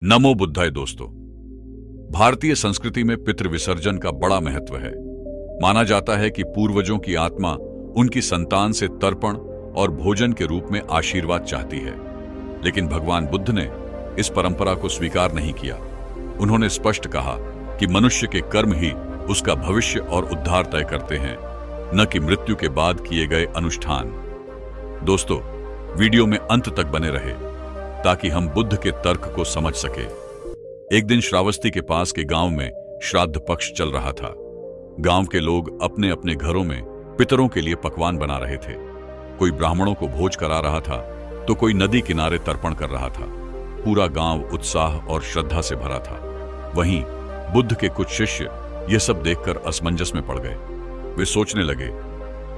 नमो बुद्धाय दोस्तों। भारतीय संस्कृति में पितृ विसर्जन का बड़ा महत्व है। माना जाता है कि पूर्वजों की आत्मा उनकी संतान से तर्पण और भोजन के रूप में आशीर्वाद चाहती है। लेकिन भगवान बुद्ध ने इस परंपरा को स्वीकार नहीं किया। उन्होंने स्पष्ट कहा कि मनुष्य के कर्म ही उसका भविष्य और उद्धार तय करते हैं, न कि मृत्यु के बाद किए गए अनुष्ठान। दोस्तों, वीडियो में अंत तक बने रहे ताकि हम बुद्ध के तर्क को समझ सके। एक दिन श्रावस्ती के पास के गांव में श्राद्ध पक्ष चल रहा था। गांव के लोग अपने अपने घरों में पितरों के लिए पकवान बना रहे थे। कोई ब्राह्मणों को भोज करा रहा था तो कोई नदी किनारे तर्पण कर रहा था। पूरा गांव उत्साह और श्रद्धा से भरा था। वहीं बुद्ध के कुछ शिष्य यह सब देखकर असमंजस में पड़ गए। वे सोचने लगे,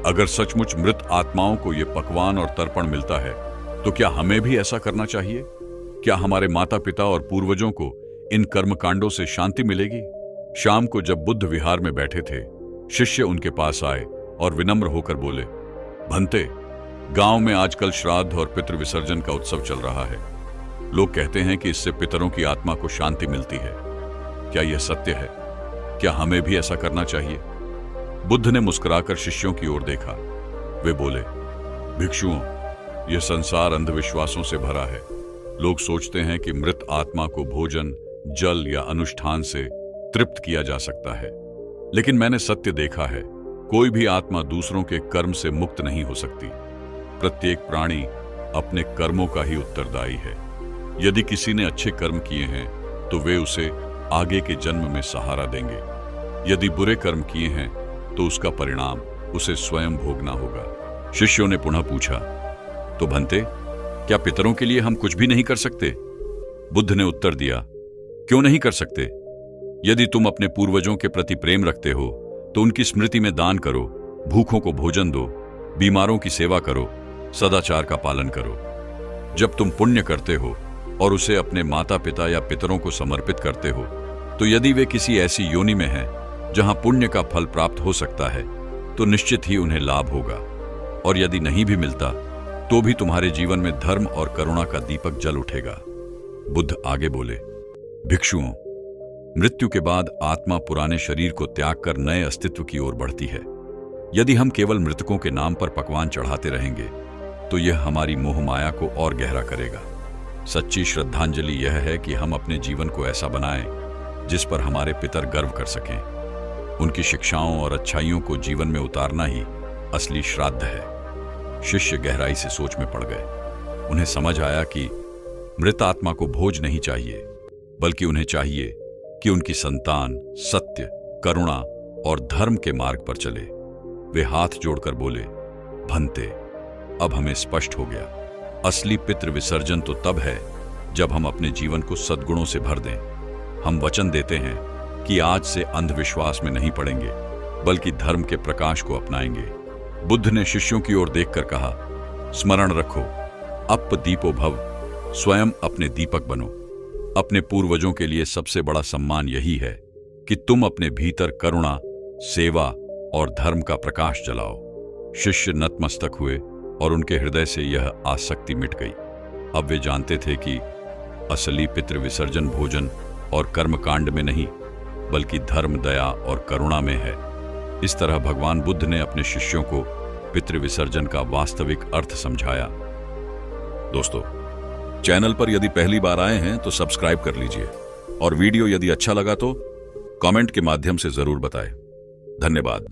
अगर सचमुच मृत आत्माओं को यह पकवान और तर्पण मिलता है तो क्या हमें भी ऐसा करना चाहिए? क्या हमारे माता पिता और पूर्वजों को इन कर्मकांडों से शांति मिलेगी? शाम को जब बुद्ध विहार में बैठे थे, शिष्य उनके पास आए और विनम्र होकर बोले, भंते, गांव में आजकल श्राद्ध और पितृ विसर्जन का उत्सव चल रहा है। लोग कहते हैं कि इससे पितरों की आत्मा को शांति मिलती है। क्या यह सत्य है? क्या हमें भी ऐसा करना चाहिए? बुद्ध ने मुस्कुराकर शिष्यों की ओर देखा। वे बोले, भिक्षुओं, यह संसार अंधविश्वासों से भरा है। लोग सोचते हैं कि मृत आत्मा को भोजन, जल या अनुष्ठान से तृप्त किया जा सकता है। लेकिन मैंने सत्य देखा है, कोई भी आत्मा दूसरों के कर्म से मुक्त नहीं हो सकती। प्रत्येक प्राणी अपने कर्मों का ही उत्तरदायी है। यदि किसी ने अच्छे कर्म किए हैं तो वे उसे आगे के जन्म में सहारा देंगे। यदि बुरे कर्म किए हैं तो उसका परिणाम उसे स्वयं भोगना होगा। शिष्यों ने पुनः पूछा, तो भंते, क्या पितरों के लिए हम कुछ भी नहीं कर सकते? बुद्ध ने उत्तर दिया, क्यों नहीं कर सकते? यदि तुम अपने पूर्वजों के प्रति प्रेम रखते हो तो उनकी स्मृति में दान करो, भूखों को भोजन दो, बीमारों की सेवा करो, सदाचार का पालन करो। जब तुम पुण्य करते हो और उसे अपने माता पिता या पितरों को समर्पित करते हो, तो यदि वे किसी ऐसी योनि में हैं जहां पुण्य का फल प्राप्त हो सकता है, तो निश्चित ही उन्हें लाभ होगा। और यदि नहीं भी मिलता तो भी तुम्हारे जीवन में धर्म और करुणा का दीपक जल उठेगा। बुद्ध आगे बोले, भिक्षुओं, मृत्यु के बाद आत्मा पुराने शरीर को त्याग कर नए अस्तित्व की ओर बढ़ती है। यदि हम केवल मृतकों के नाम पर पकवान चढ़ाते रहेंगे तो यह हमारी मोह माया को और गहरा करेगा। सच्ची श्रद्धांजलि यह है कि हम अपने जीवन को ऐसा बनाएं जिस पर हमारे पितर गर्व कर सकें। उनकी शिक्षाओं और अच्छाइयों को जीवन में उतारना ही असली श्राद्ध है। शिष्य गहराई से सोच में पड़ गए। उन्हें समझ आया कि मृत आत्मा को भोज नहीं चाहिए, बल्कि उन्हें चाहिए कि उनकी संतान सत्य, करुणा और धर्म के मार्ग पर चले। वे हाथ जोड़कर बोले, भंते, अब हमें स्पष्ट हो गया। असली पितृ विसर्जन तो तब है जब हम अपने जीवन को सद्गुणों से भर दें। हम वचन देते हैं कि आज से अंधविश्वास में नहीं पड़ेंगे, बल्कि धर्म के प्रकाश को अपनाएंगे। बुद्ध ने शिष्यों की ओर देखकर कहा, स्मरण रखो, अप दीपो भव, स्वयं अपने दीपक बनो। अपने पूर्वजों के लिए सबसे बड़ा सम्मान यही है कि तुम अपने भीतर करुणा, सेवा और धर्म का प्रकाश जलाओ। शिष्य नतमस्तक हुए और उनके हृदय से यह आसक्ति मिट गई। अब वे जानते थे कि असली पितृ विसर्जन भोजन और कर्मकांड में नहीं, बल्कि धर्म, दया और करुणा में है। इस तरह भगवान बुद्ध ने अपने शिष्यों को पितृ विसर्जन का वास्तविक अर्थ समझाया। दोस्तों, चैनल पर यदि पहली बार आए हैं तो सब्सक्राइब कर लीजिए और वीडियो यदि अच्छा लगा तो कमेंट के माध्यम से जरूर बताएं। धन्यवाद।